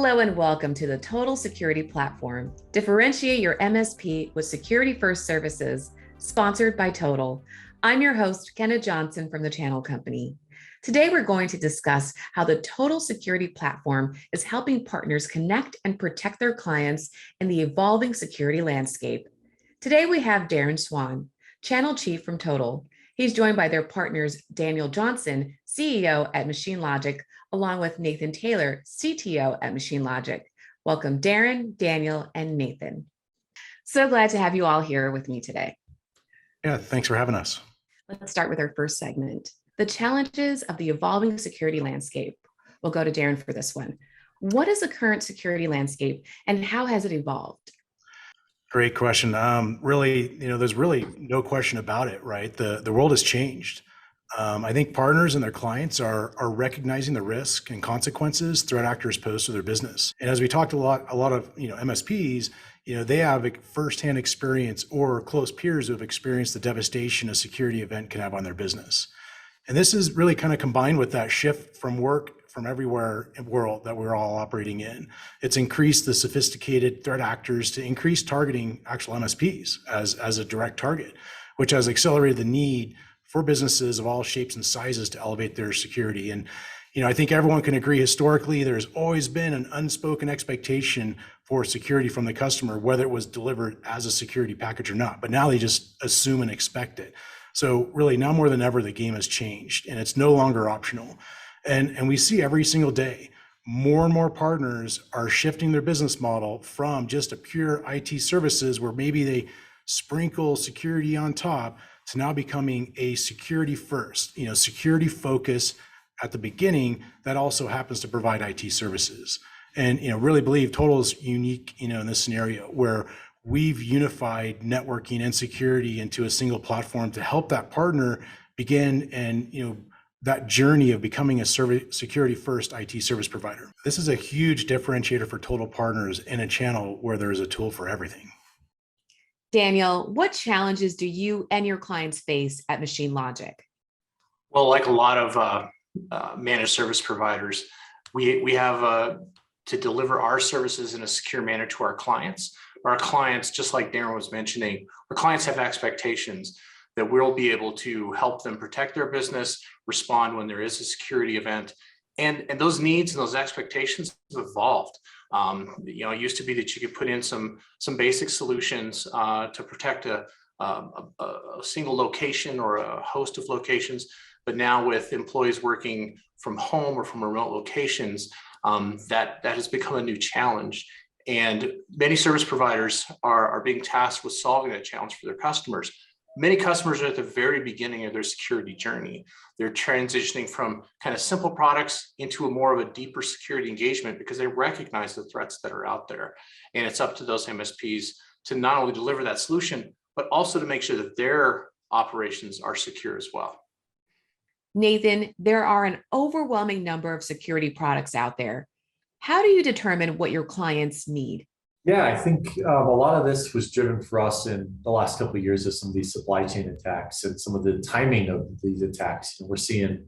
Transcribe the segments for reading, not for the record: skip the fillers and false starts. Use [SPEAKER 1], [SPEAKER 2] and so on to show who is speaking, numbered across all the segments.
[SPEAKER 1] Hello and welcome to the Todyl Security Platform. Differentiate your MSP with security-first services, sponsored by Todyl. I'm your host, Kenna Johnson from the Channel Company. Today, we're going to discuss how the Todyl Security Platform is helping partners connect and protect their clients in the evolving security landscape. Today, we have Darren Swan, Channel Chief from Todyl. He's joined by their partners, Daniel Johnson, CEO at Machine Logic, along with Nathan Taylor, CTO at Machine Logic. Welcome, Darren, Daniel, and Nathan. So glad to have you all here with me today.
[SPEAKER 2] Yeah, thanks for having us.
[SPEAKER 1] Let's start with our first segment, the challenges of the evolving security landscape. We'll go to Darren for this one. What is the current security landscape and how has it evolved?
[SPEAKER 2] Great question. Really, there's really no question about it, right? The world has changed. I think partners and their clients are recognizing the risk and consequences threat actors pose to their business. And as we talked a lot of MSPs, they have a firsthand experience or close peers who have experienced the devastation a security event can have on their business. And this is really kind of combined with that shift from work from everywhere in the world that we're all operating in. It's increased the sophisticated threat actors to increase targeting actual MSPs as a direct target, which has accelerated the need for businesses of all shapes and sizes to elevate their security. And I think everyone can agree historically there's always been an unspoken expectation for security from the customer, whether it was delivered as a security package or not. But now they just assume and expect it. So really now more than ever, the game has changed and it's no longer optional. And we see every single day, more and more partners are shifting their business model from just a pure IT services where maybe they sprinkle security on top to now becoming a security first, security focus at the beginning that also happens to provide IT services. And, really believe Todyl is unique, in this scenario where we've unified networking and security into a single platform to help that partner begin and, that journey of becoming a security first IT service provider. This is a huge differentiator for Todyl partners in a channel where there is a tool for everything.
[SPEAKER 1] Daniel, what challenges do you and your clients face at Machine Logic?
[SPEAKER 3] Well, like a lot of managed service providers, we have to deliver our services in a secure manner to our clients. Our clients, just like Darren was mentioning, our clients have expectations that we'll be able to help them protect their business, respond when there is a security event. And those needs and those expectations have evolved. It used to be that you could put in some basic solutions to protect a single location or a host of locations. But now with employees working from home or from remote locations, that has become a new challenge. And many service providers are being tasked with solving that challenge for their customers. Many customers are at the very beginning of their security journey. They're transitioning from kind of simple products into a more of a deeper security engagement because they recognize the threats that are out there. And it's up to those MSPs to not only deliver that solution, but also to make sure that their operations are secure as well.
[SPEAKER 1] Nathan, there are an overwhelming number of security products out there. How do you determine what your clients need?
[SPEAKER 4] Yeah, I think a lot of this was driven for us in the last couple of years of some of these supply chain attacks and some of the timing of these attacks. And we're seeing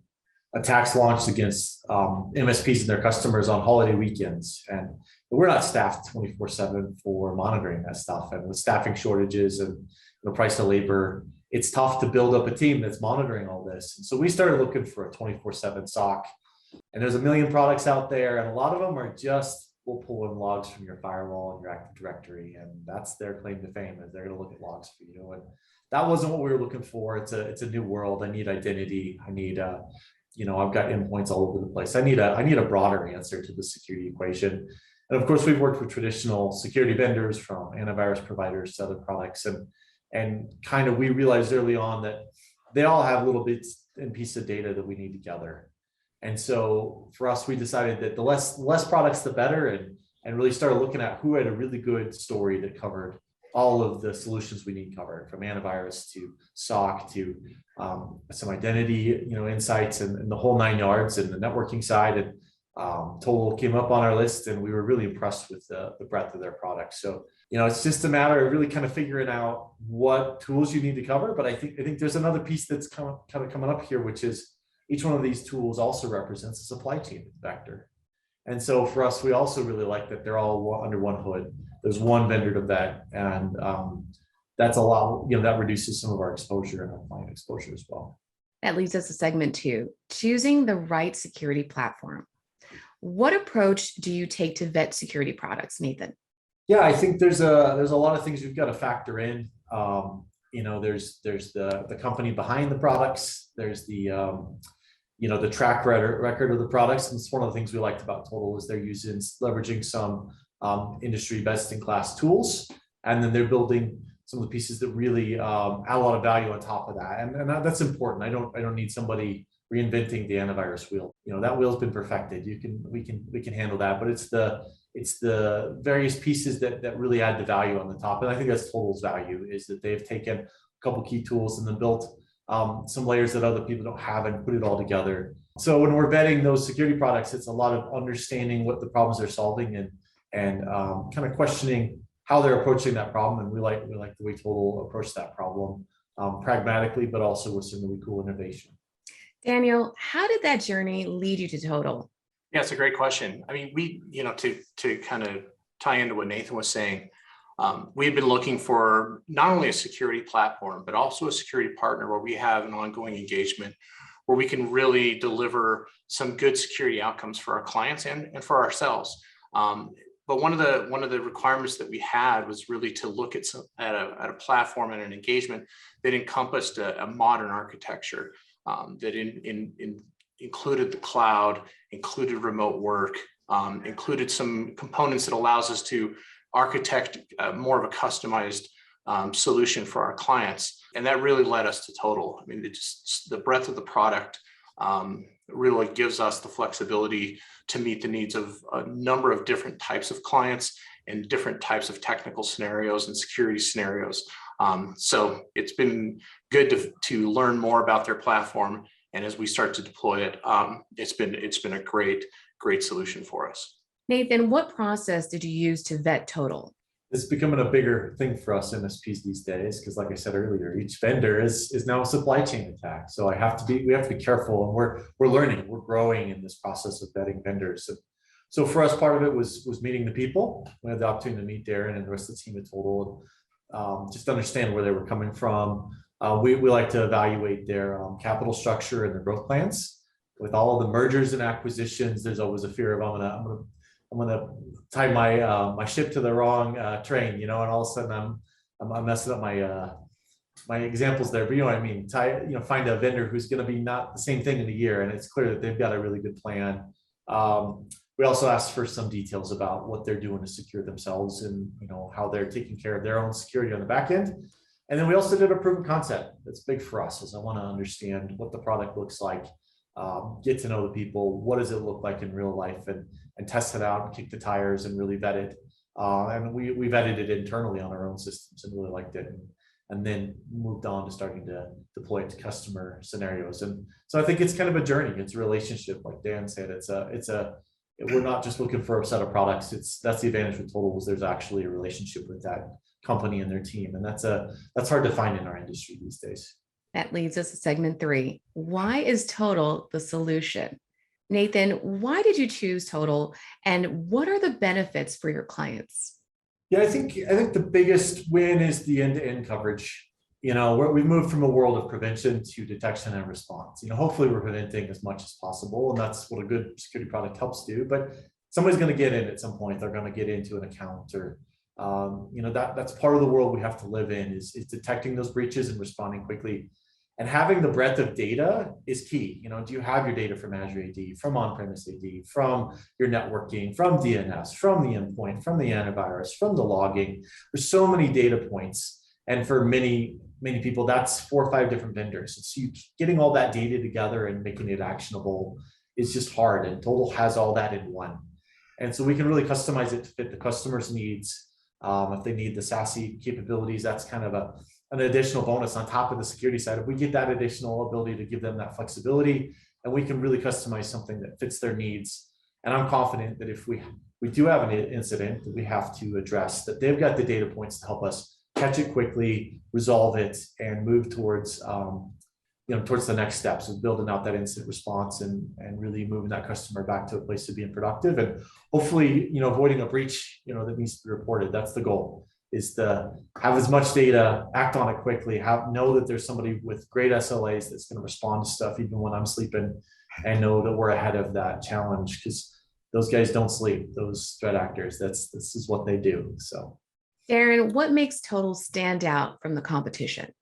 [SPEAKER 4] attacks launched against MSPs and their customers on holiday weekends. And we're not staffed 24/7 for monitoring that stuff. And with staffing shortages and the price of labor, it's tough to build up a team that's monitoring all this. And so we started looking for a 24/7 SOC. And there's a million products out there, and a lot of them are just we'll pull in logs from your firewall and your Active Directory, and that's their claim to fame, is they're going to look at logs for you. And that wasn't what we were looking for. It's a new world. I need identity. I need I've got endpoints all over the place. I need a broader answer to the security equation. And of course, we've worked with traditional security vendors, from antivirus providers to other products, and kind of we realized early on that they all have little bits and pieces of data that we need to gather. And so for us, we decided that the less products, the better, and really started looking at who had a really good story that covered all of the solutions we need covered, from antivirus to SOC to some identity, insights and the whole 9 yards, and the networking side. And Todyl came up on our list, and we were really impressed with the breadth of their products. So, it's just a matter of really kind of figuring out what tools you need to cover. But I think there's another piece that's kind of coming up here, which is each one of these tools also represents a supply chain vector. And so for us, we also really like that they're all under one hood. There's one vendor to vet, and that's a lot, that reduces some of our exposure and our client exposure as well.
[SPEAKER 1] That leads us to segment 2, choosing the right security platform. What approach do you take to vet security products, Nathan?
[SPEAKER 4] Yeah, I think there's a lot of things we've got to factor in. There's the company behind the products. There's the track record of the products. And it's one of the things we liked about Todyl is they're leveraging some industry best in class tools, and then they're building some of the pieces that really add a lot of value on top of that. And that's important. I don't need somebody reinventing the antivirus wheel. That wheel's been perfected. We can handle that, but it's the various pieces that really add the value on the top. And I think that's Todyl's value, is that they've taken a couple key tools and then built some layers that other people don't have and put it all together. So when we're vetting those security products, it's a lot of understanding what the problems they're solving and kind of questioning how they're approaching that problem. And we like the way Todyl approached that problem pragmatically, but also with some really cool innovation.
[SPEAKER 1] Daniel, how did that journey lead you to Todyl?
[SPEAKER 3] Yeah, it's a great question. I mean, to kind of tie into what Nathan was saying, we've been looking for not only a security platform, but also a security partner where we have an ongoing engagement, where we can really deliver some good security outcomes for our clients and for ourselves. But one of the requirements that we had was really to look at a platform and an engagement that encompassed a modern architecture that included the cloud, included remote work, included some components that allows us to architect more of a customized solution for our clients. And that really led us to Todyl. I mean, the breadth of the product really gives us the flexibility to meet the needs of a number of different types of clients and different types of technical scenarios and security scenarios. So it's been good to learn more about their platform. And as we start to deploy it, it's been a great solution for us.
[SPEAKER 1] Nathan, what process did you use to vet Todyl?
[SPEAKER 4] It's becoming a bigger thing for us MSPs these days, because like I said earlier, each vendor is now a supply chain attack. So we have to be careful, and we're learning, we're growing in this process of vetting vendors. So for us, part of it was meeting the people. We had the opportunity to meet Darren and the rest of the team at Todyl, just understand where they were coming from. We like to evaluate their capital structure and their growth plans. With all of the mergers and acquisitions, there's always a fear of I'm gonna tie my ship to the wrong train, and all of a sudden I'm messing up my examples there. But you know what I mean? Find a vendor who's going to be not the same thing in a year, and it's clear that they've got a really good plan. We also asked for some details about what they're doing to secure themselves, and how they're taking care of their own security on the back end. And then we also did a proof of concept. That's big for us, as I want to understand what the product looks like, get to know the people, what does it look like in real life, and test it out and kick the tires and really vet it. And we vetted it internally on our own systems and really liked it, and then moved on to starting to deploy it to customer scenarios. And so I think it's kind of a journey. It's a relationship, like Dan said. We're not just looking for a set of products. That's the advantage with Todyl, is there's actually a relationship with that company and their team, and that's hard to find in our industry these days.
[SPEAKER 1] That leads us to segment 3. Why is Todyl the solution? Nathan, why did you choose Todyl, and what are the benefits for your clients?
[SPEAKER 4] Yeah, I think the biggest win is the end-to-end coverage. We've moved from a world of prevention to detection and response. Hopefully we're preventing as much as possible, and that's what a good security product helps do. But somebody's going to get in at some point. They're going to get into an account, or that's part of the world we have to live in, is detecting those breaches and responding quickly. And having the breadth of data is key. Do you have your data from Azure AD, from on-premise AD, from your networking, from DNS, from the endpoint, from the antivirus, from the logging? There's so many data points. And for many people, that's 4 or 5 different vendors. So getting all that data together and making it actionable is just hard. And Todyl has all that in one. And so we can really customize it to fit the customer's needs. If they need the SASE capabilities, that's kind of an additional bonus on top of the security side. If we get that additional ability to give them that flexibility, and we can really customize something that fits their needs. And I'm confident that if we do have an incident that we have to address, that they've got the data points to help us catch it quickly, resolve it, and move towards towards the next steps of building out that incident response and really moving that customer back to a place of being productive and hopefully, avoiding a breach, that needs to be reported. That's the goal, is to have as much data, act on it quickly, know that there's somebody with great SLAs that's going to respond to stuff even when I'm sleeping, and know that we're ahead of that challenge, because those guys don't sleep, those threat actors. This is what they do. So,
[SPEAKER 1] Darren, what makes Total stand out from the competition?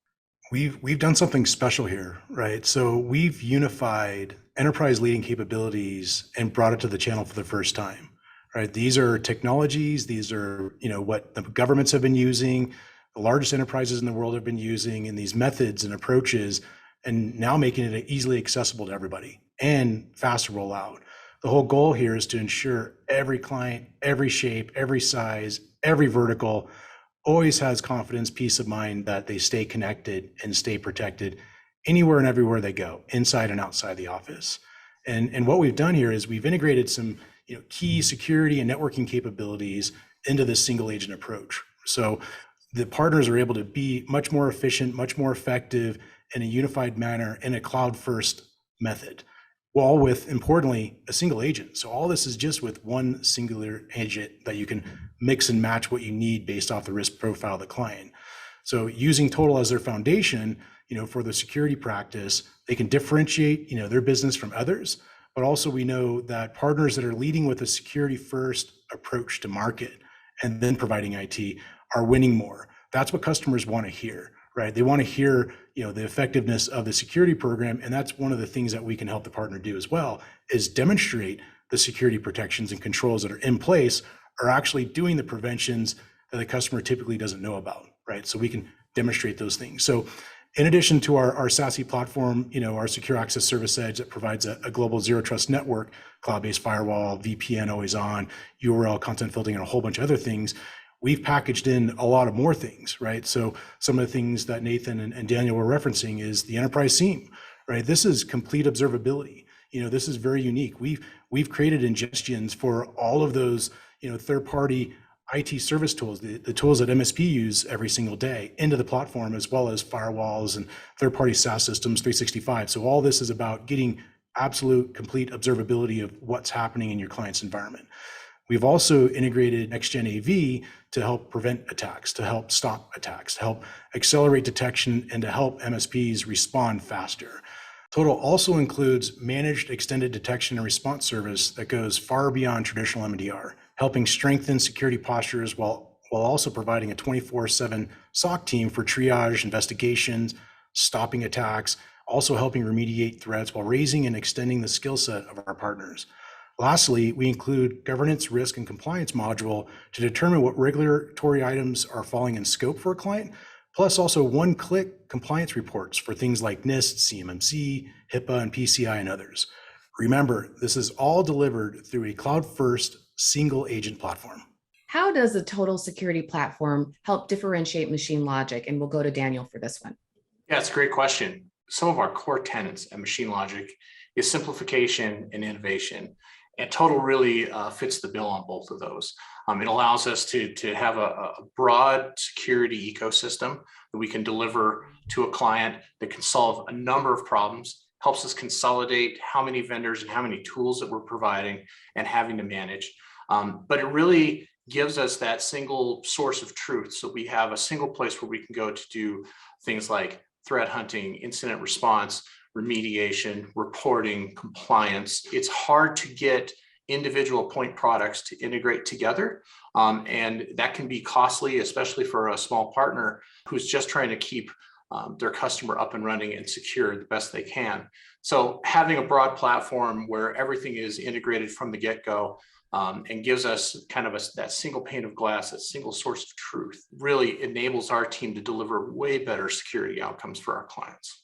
[SPEAKER 2] We've done something special here, right? So we've unified enterprise leading capabilities and brought it to the channel for the first time, right? These are technologies, these are, what the governments have been using, the largest enterprises in the world have been using, and these methods and approaches, and now making it easily accessible to everybody and fast to roll out. The whole goal here is to ensure every client, every shape, every size, every vertical always has confidence, peace of mind that they stay connected and stay protected anywhere and everywhere they go, inside and outside the office. And what we've done here is we've integrated some key security and networking capabilities into this single agent approach. So the partners are able to be much more efficient, much more effective in a unified manner in a cloud first method, all with, importantly, a single agent. So all this is just with one singular agent that you can mix and match what you need based off the risk profile of the client. So using Total as their foundation, for the security practice, they can differentiate, their business from others. But also we know that partners that are leading with a security first approach to market and then providing IT are winning more. That's what customers want to hear, right? They want to hear, the effectiveness of the security program. And that's one of the things that we can help the partner do as well, is demonstrate the security protections and controls that are in place are actually doing the preventions that the customer typically doesn't know about, right? So we can demonstrate those things. So in addition to our SASE platform, our secure access service edge that provides a global zero trust network, cloud-based firewall, VPN always on, URL content filtering, and a whole bunch of other things, we've packaged in a lot of more things, right? So some of the things that Nathan and Daniel were referencing is the enterprise SIEM, right? This is complete observability. This is very unique. We've created ingestions for all of those, third-party IT service tools, the tools that MSP use every single day into the platform, as well as firewalls and third-party SaaS systems, 365. So all this is about getting absolute complete observability of what's happening in your client's environment. We've also integrated next-gen AV to help prevent attacks, to help stop attacks, to help accelerate detection, and to help MSPs respond faster. Total also includes managed extended detection and response service that goes far beyond traditional MDR, helping strengthen security postures while also providing a 24/7 SOC team for triage, investigations, stopping attacks, also helping remediate threats while raising and extending the skill set of our partners. Lastly, we include governance, risk, and compliance module to determine what regulatory items are falling in scope for a client, plus also one-click compliance reports for things like NIST, CMMC, HIPAA, and PCI, and others. Remember, this is all delivered through a cloud-first single agent platform.
[SPEAKER 1] How does the Total Security Platform help differentiate Machine Logic? And we'll go to Daniel for this one.
[SPEAKER 3] Yeah, it's a great question. Some of our core tenets at Machine Logic is simplification and innovation. And Total really fits the bill on both of those. It allows us to have a broad security ecosystem that we can deliver to a client that can solve a number of problems, helps us consolidate how many vendors and how many tools that we're providing and having to manage. But it really gives us that single source of truth. So we have a single place where we can go to do things like threat hunting, incident response, remediation, reporting, compliance. It's hard to get individual point products to integrate together. And that can be costly, especially for a small partner who's just trying to keep their customer up and running and secure the best they can. So having a broad platform where everything is integrated from the get-go and gives us kind of that single pane of glass, that single source of truth, really enables our team to deliver way better security outcomes for our clients.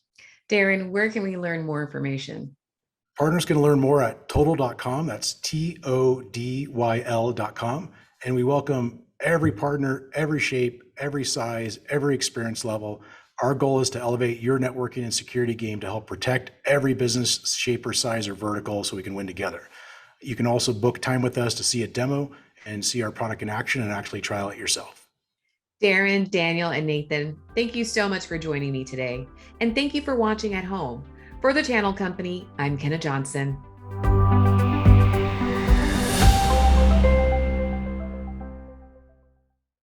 [SPEAKER 1] Darren, where can we learn more information?
[SPEAKER 2] Partners can learn more at todyl.com. That's TODYL.com. And we welcome every partner, every shape, every size, every experience level. Our goal is to elevate your networking and security game to help protect every business shape or size or vertical so we can win together. You can also book time with us to see a demo and see our product in action and actually trial it yourself.
[SPEAKER 1] Darren, Daniel, and Nathan, thank you so much for joining me today. And thank you for watching at home. For the Channel Company, I'm Kenna Johnson.